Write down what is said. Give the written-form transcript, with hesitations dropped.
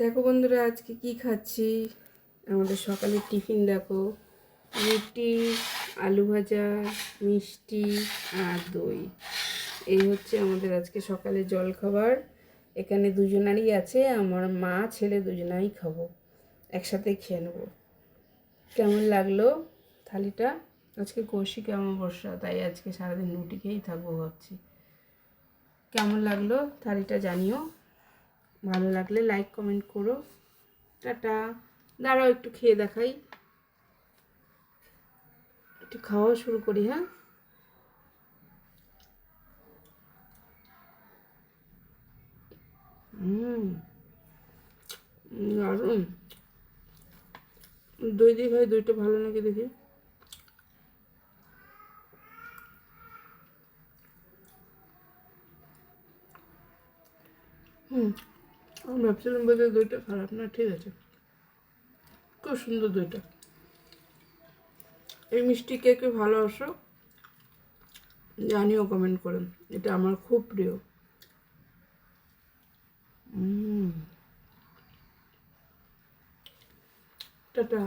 দেখো বন্ধুরা, আজকে কি খাচ্ছি। আমাদের সকালের টিফিন দেখো, রুটি, আলু ভাজা, মিষ্টি আর দই। এই হচ্ছে আমাদের আজকে সকালের জলখাবার। এখানে দুজনারই আছে, আমার মা ছেলে দুজনাই খাবো, একসাথে খেয়ে নেবো। কেমন লাগলো থালিটা? আজকে কৌশিক অমাবস্যা, তাই আজকে সারাদিন রুটি খেয়েই থাকবো ভাবছি। কেমন লাগলো থালিটা জানিও, ভালো লাগলে লাইক কমেন্ট করো। টাটা। দাঁড়াও একটু খেয়ে দেখাই, একটু খাওয়া শুরু করি। হ্যাঁ, দারুণ। দই দিয়ে ভাই, দইটা ভালো নাকি দেখি। আমি ভাবছিলাম বোধহয় দইটা খারাপ না, ঠিক আছে, খুব সুন্দর দইটা। এই মিষ্টি কে কে ভালোবাসো জানিও কমেন্ট করে, এটা আমার খুব প্রিয়। টাটা।